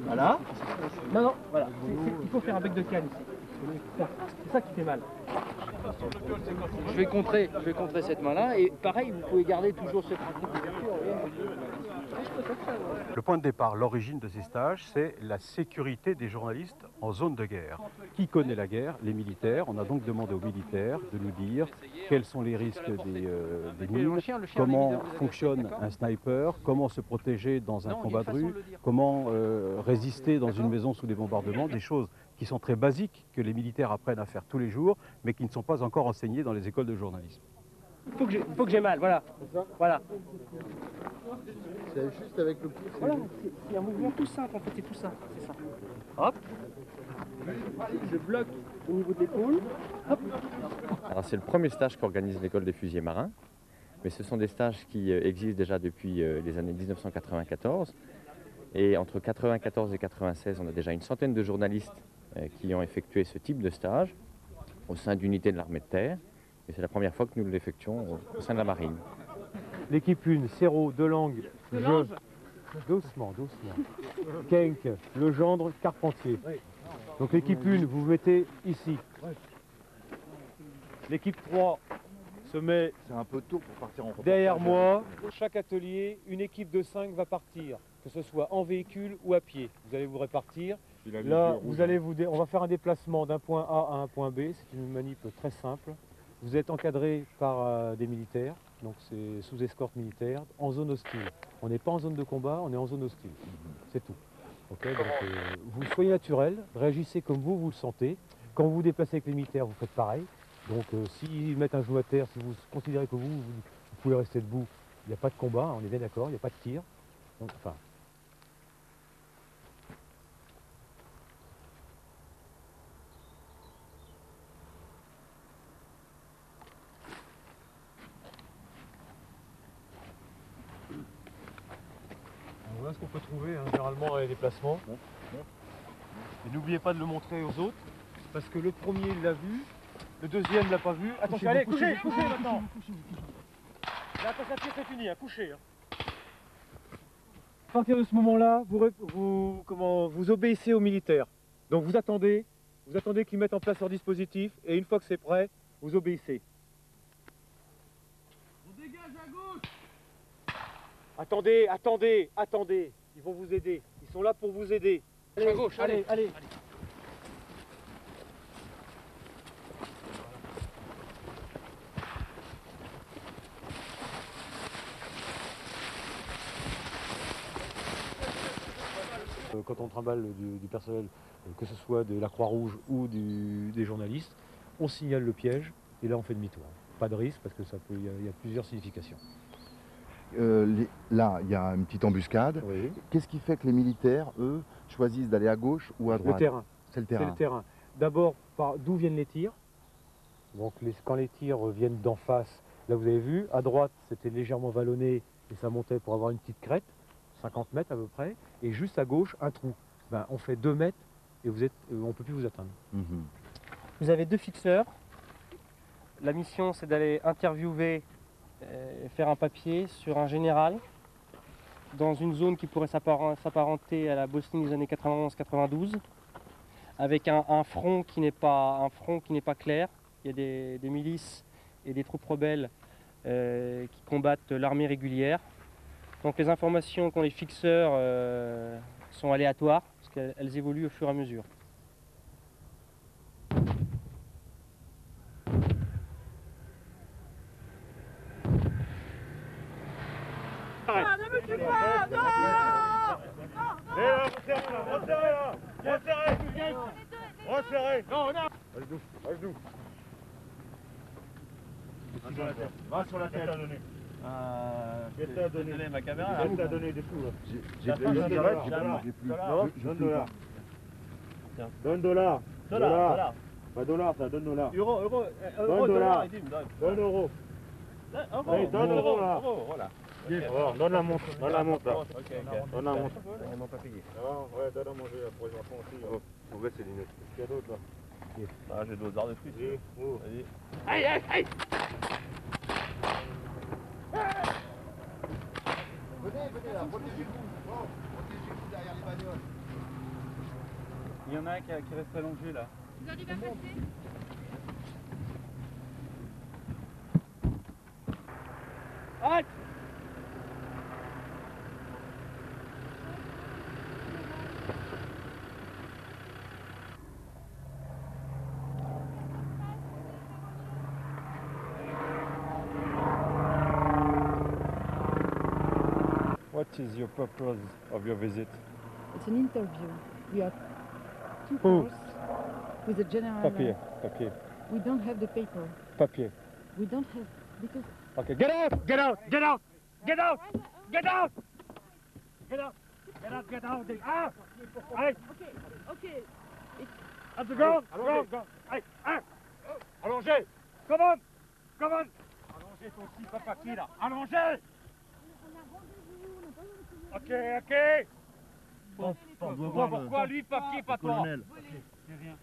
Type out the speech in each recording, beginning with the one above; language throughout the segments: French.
Voilà. Non, non, voilà. Il faut faire un bec de canne ici. C'est ça qui fait mal. Je vais contrer cette main-là. Et pareil, vous pouvez garder toujours ce principe d'ouverture. Le point de départ, l'origine de ces stages, c'est la sécurité des journalistes en zone de guerre. Qui connaît la guerre? Les militaires. On a donc demandé aux militaires de nous dire quels sont les risques des mines, comment fonctionne un sniper, comment se protéger dans un combat de rue, comment résister dans une maison sous des bombardements, des choses qui sont très basiques, que les militaires apprennent à faire tous les jours, mais qui ne sont pas encore enseignées dans les écoles de journalisme. Il faut que j'ai mal, voilà. Voilà. C'est juste avec le pouce. Voilà, c'est un mouvement tout simple en fait, c'est tout ça, c'est ça. Hop. Je bloque au niveau de l'épaule. Hop. Alors c'est le premier stage qu'organise l'école des fusiliers marins, mais ce sont des stages qui existent déjà depuis les années 1994. Et entre 1994 et 1996, on a déjà une centaine de journalistes qui ont effectué ce type de stage au sein d'unités de l'armée de terre. Et c'est la première fois que nous l'effectuons au sein de la marine. L'équipe 1, Serrault, Delangue, je. Doucement, doucement. Kenk, Legendre, Carpentier. Donc l'équipe 1, vous vous mettez ici. L'équipe 3 se met C'est un peu tôt pour partir en derrière moi. Chaque atelier, une équipe de 5 va partir, que ce soit en véhicule ou à pied. Vous allez vous répartir. Là, on va faire un déplacement d'un point A à un point B. C'est une manip très simple. Vous êtes encadré par des militaires, donc c'est sous escorte militaire, en zone hostile. On n'est pas en zone de combat, on est en zone hostile. C'est tout. Okay, donc, vous soyez naturel, réagissez comme vous le sentez. Quand vous vous déplacez avec les militaires, vous faites pareil. Donc s'ils mettent un genou à terre, si vous considérez que vous pouvez rester debout, il n'y a pas de combat, on est bien d'accord, il n'y a pas de tir. Donc, enfin, voilà ce qu'on peut trouver généralement dans les déplacements. Et n'oubliez pas de le montrer aux autres, parce que le premier il l'a vu, le deuxième ne l'a pas vu. Attention, allez, couchez maintenant. Là, quand ça tire, c'est fini, couchez. À partir de ce moment-là, vous obéissez aux militaires. Donc vous attendez qu'ils mettent en place leur dispositif, et une fois que c'est prêt, vous obéissez. On dégage à gauche. Attendez, ils vont vous aider, ils sont là pour vous aider. Allez, à gauche, allez. Quand on trimballe du personnel, que ce soit de la Croix-Rouge ou des journalistes, on signale le piège et là on fait demi-tour. Pas de risque parce que il y a plusieurs significations. Là, il y a une petite embuscade. Oui. Qu'est-ce qui fait que les militaires, eux, choisissent d'aller à gauche ou à droite? Le terrain. C'est le terrain. C'est le terrain. D'abord, d'où viennent les tirs? Donc quand les tirs viennent d'en face, là vous avez vu, à droite c'était légèrement vallonné et ça montait pour avoir une petite crête, 50 mètres à peu près, et juste à gauche un trou. Ben, on fait 2 mètres et on ne peut plus vous atteindre. Vous avez 2 fixeurs. La mission c'est d'aller interviewer, faire un papier sur un général dans une zone qui pourrait s'apparenter à la Bosnie des années 91-92, avec un front qui n'est pas clair. Il y a des milices et des troupes rebelles qui combattent l'armée régulière. Donc les informations qu'ont les fixeurs sont aléatoires, parce qu'elles évoluent au fur et à mesure. Ne me tue pas! Non! Resserrez! Non, non! À genoux. Va sur la tête. Qu'est-ce que t'as donné ma caméra? Qu'est-ce que t'as donné des sous là? J'ai plus. Donne dollar. Dollar. Pas dollar, ça donne dollar. Euro, dollar. Donne euro. Allez, donne euro là. Donne la montre, là. Donne la montre. Ils n'ont pas payé. Ouais, donne à manger là, pour les enfants aussi. Faut baisser les lunettes. Qu'est-ce qu'il y a d'autre là? Ah, j'ai d'autres arts de fruits. Vas-y. Aïe! Venez là, protégez-vous. Protégez-vous derrière les bagnoles. Il y en a un qui reste allongé là. Vous arrivez à passer? Arrête! What is your purpose of your visit? It's an interview. We are two Who? course with the general. Papier, papier, We don't have the paper. papier. We don't have because Okay, get out! Get out! Get out! Get out! Get out! Get out! Get out! Get out! Ah! Allez! Okay. At the ground! Ground! Ground! Allez! Ah! Allongez! Come on! Come on! Allongez toi aussi, papa qui là? Allongez! Ok, ok! Pourquoi lui, papier, pas toi? C'est rien.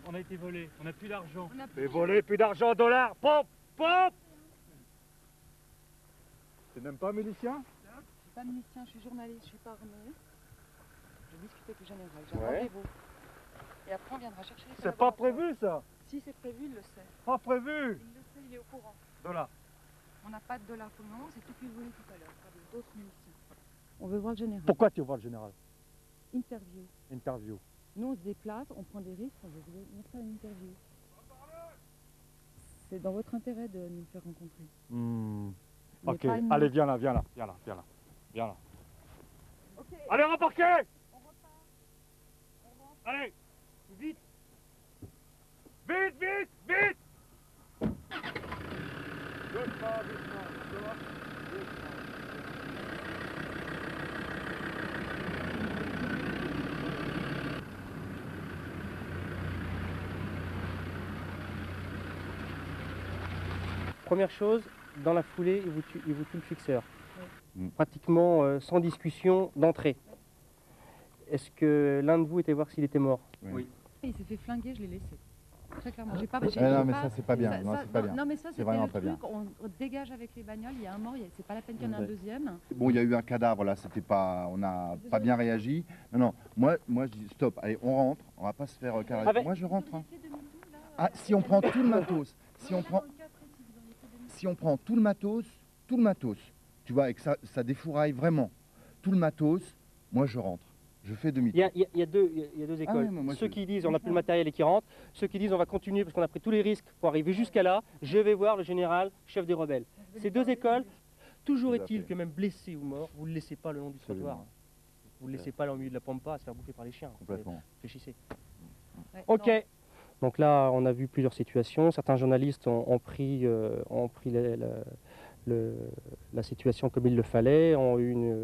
On a été volé. On n'a plus d'argent. Mais volé, plus d'argent, dollars! Pompe! Pompe! T'es même pas milicien? je suis pas musicien, je suis journaliste, je suis pas armée. Je discute avec le général. J'ai un Ouais. rendez-vous. Et après on viendra chercher les C'est pas collaborateurs. prévu ça! Si c'est prévu, il le sait. Pas prévu! Il le sait, il est au courant. Dollars. On n'a pas de dollars pour le moment, c'est tout ce que vous voulez tout à l'heure. Avec d'autres musiciens. On veut voir le général. Pourquoi tu vas voir le général? Interview. Interview. Nous on se déplace, on prend des risques, on veut venir faire une interview. C'est dans votre intérêt de nous faire rencontrer. Hmm. Il y a Ok, pas une- allez, viens là, viens là, viens là, viens là. Viens là. Ok. Allez, rembarquez! Allez, vite! Vite, vite, vite! Doucement, doucement, doucement. Première chose, dans la foulée, il vous tue le fixeur. Oui. Pratiquement sans discussion d'entrée. Est-ce que l'un de vous était voir s'il était mort? Il s'est fait flinguer, je l'ai laissé. Très clairement. J'ai pas, non, mais ça, c'est pas bien. Non, c'est pas bien. Non, mais ça, C'est c'était vraiment le pas bien. truc. On dégage avec les bagnoles. Il y a un mort. C'est pas la peine qu'il y en ait un deuxième. Bon, il y a eu un cadavre là, c'était pas, on n'a pas bien réagi. Non, moi je dis stop, allez, on rentre, on va pas se faire caresser. Avec- Moi je rentre. Hein. Ah, si on prend tout le matos, si on prend tout le matos, tu vois, et que ça défouraille vraiment, tout le matos, moi je rentre, je fais Il demi-tour. y a deux Ah écoles. oui, moi, Ceux je- qui disent on n'a plus le matériel et qui rentrent. Ceux qui disent on va continuer parce qu'on a pris tous les risques pour arriver jusqu'à là. Je vais voir le général, chef des rebelles. Ces deux écoles, toujours Tout à est-il fait. que même blessé ou mort, vous ne le laissez pas le long du trottoir. Absolument. Vous ne le laissez pas là au milieu de la pampa à se faire bouffer par les chiens. Complètement. Réfléchissez. Ouais, Ok. non. Donc là, on a vu plusieurs situations. Certains journalistes ont pris la situation comme il le fallait, ont eu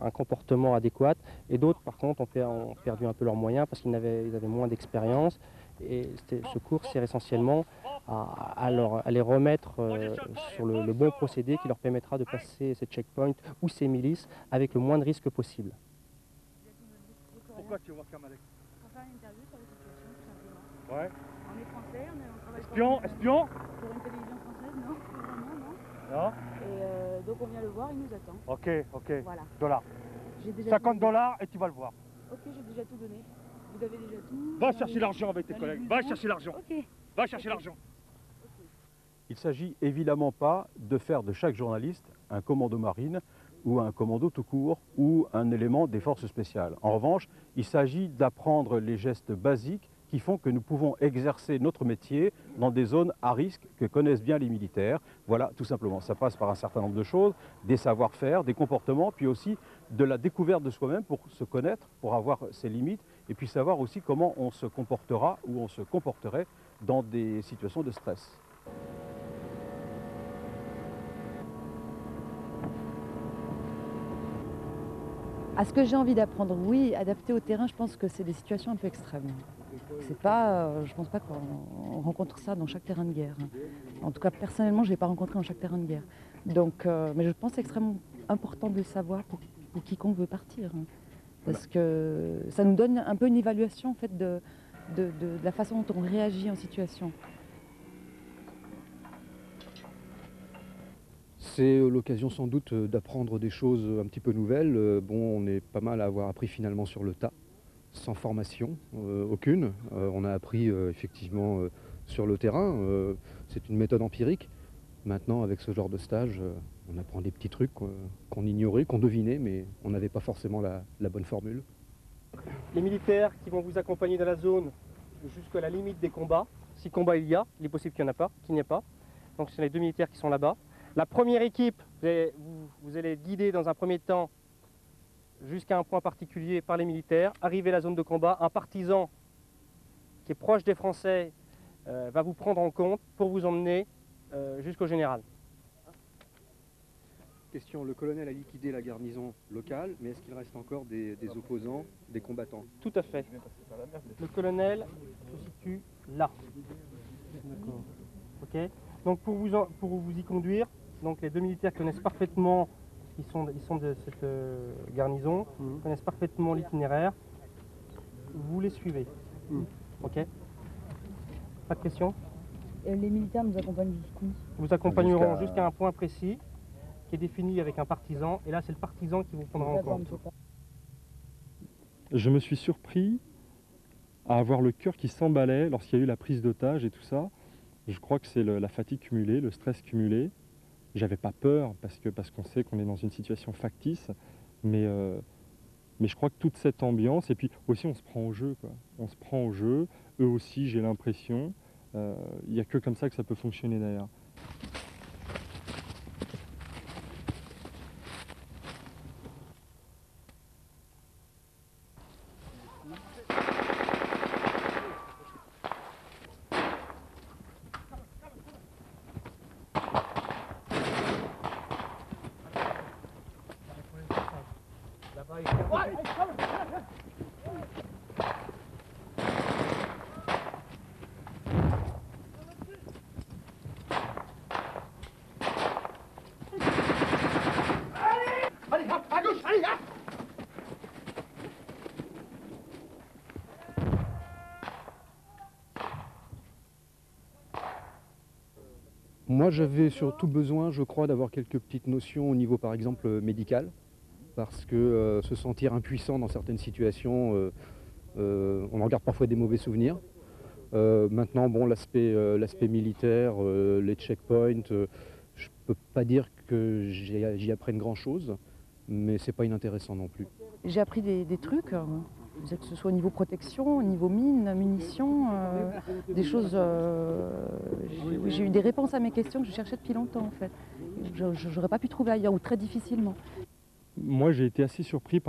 un comportement adéquat. Et d'autres, par contre, ont perdu un peu leurs moyens parce ils avaient moins d'expérience. Et ce cours sert essentiellement à les remettre sur le bon procédé qui leur permettra de passer ces checkpoints ou ces milices avec le moins de risques possible. Pourquoi tu vas voir Kamalek? On va faire une interview sur la situation, tout simplement. Ouais. On est français, on travaille Espion, espion? pour une télévision française, non? Pas vraiment, non. Non? Et donc on vient le voir, il nous attend. Ok, ok. Voilà. Dollars. J'ai déjà 50 tout dollars et tu vas le voir. donné. Ok, j'ai déjà tout donné. Vous avez déjà tout. Va chercher l'argent avec tes Dans collègues. les Va blouses. chercher l'argent. Ok. Va chercher l'argent. Il ne s'agit évidemment pas de faire de chaque journaliste un commando marine ou un commando tout court ou un élément des forces spéciales. En revanche, il s'agit d'apprendre les gestes basiques qui font que nous pouvons exercer notre métier dans des zones à risque que connaissent bien les militaires. Voilà, tout simplement. Ça passe par un certain nombre de choses, des savoir-faire, des comportements, puis aussi de la découverte de soi-même pour se connaître, pour avoir ses limites, et puis savoir aussi comment on se comportera ou on se comporterait dans des situations de stress. À ce que j'ai envie d'apprendre, oui, adapté au terrain, je pense que c'est des situations un peu extrêmes. C'est pas, je pense pas qu'on rencontre ça dans chaque terrain de guerre. En tout cas, personnellement, je l'ai pas rencontré dans chaque terrain de guerre. Donc, mais je pense que c'est extrêmement important de le savoir pour quiconque veut partir. Parce que ça nous donne un peu une évaluation en fait, de la façon dont on réagit en situation. C'est l'occasion sans doute d'apprendre des choses un petit peu nouvelles. Bon, on est pas mal à avoir appris finalement sur le tas, sans formation aucune. On a appris effectivement sur le terrain. C'est une méthode empirique. Maintenant, avec ce genre de stage, on apprend des petits trucs qu'on ignorait, qu'on devinait, mais on n'avait pas forcément la bonne formule. Les militaires qui vont vous accompagner dans la zone jusqu'à la limite des combats. Si combat il est possible qu'il n'y ait pas. Donc ce sont les 2 militaires qui sont là-bas. La première équipe, vous allez être guidé dans un premier temps jusqu'à un point particulier par les militaires. Arrivé à la zone de combat, un partisan qui est proche des Français va vous prendre en compte pour vous emmener jusqu'au général. Question, le colonel a liquidé la garnison locale, mais est-ce qu'il reste encore des opposants, des combattants? Tout à fait. Le colonel se situe là. D'accord. Ok. Donc pour vous y conduire, donc les 2 militaires connaissent parfaitement, ils sont de cette garnison, connaissent parfaitement l'itinéraire. Vous les suivez. Ok. Pas de questions? Les militaires nous accompagnent jusqu'où? Vous accompagneront jusqu'à un point précis qui est défini avec un partisan, et là c'est le partisan qui vous prendra en compte. Je me suis surpris à avoir le cœur qui s'emballait lorsqu'il y a eu la prise d'otage et tout ça. Je crois que c'est la fatigue cumulée, le stress cumulé. J'avais pas peur parce qu'on sait qu'on est dans une situation factice, mais je crois que toute cette ambiance, et puis aussi on se prend au jeu, quoi. On se prend au jeu, eux aussi j'ai l'impression. Il n'y a que comme ça que ça peut fonctionner d'ailleurs. Moi, j'avais surtout besoin, je crois, d'avoir quelques petites notions au niveau, par exemple, médical, parce que se sentir impuissant dans certaines situations, on en garde parfois des mauvais souvenirs. Maintenant, bon, l'aspect militaire, les checkpoints, je peux pas dire que j'y apprenne grand-chose, mais c'est pas inintéressant non plus. J'ai appris des trucs, que ce soit au niveau protection, au niveau mine, munitions, des choses... j'ai eu des réponses à mes questions que je cherchais depuis longtemps en fait. Je n'aurais pas pu trouver ailleurs ou très difficilement. Moi j'ai été assez surpris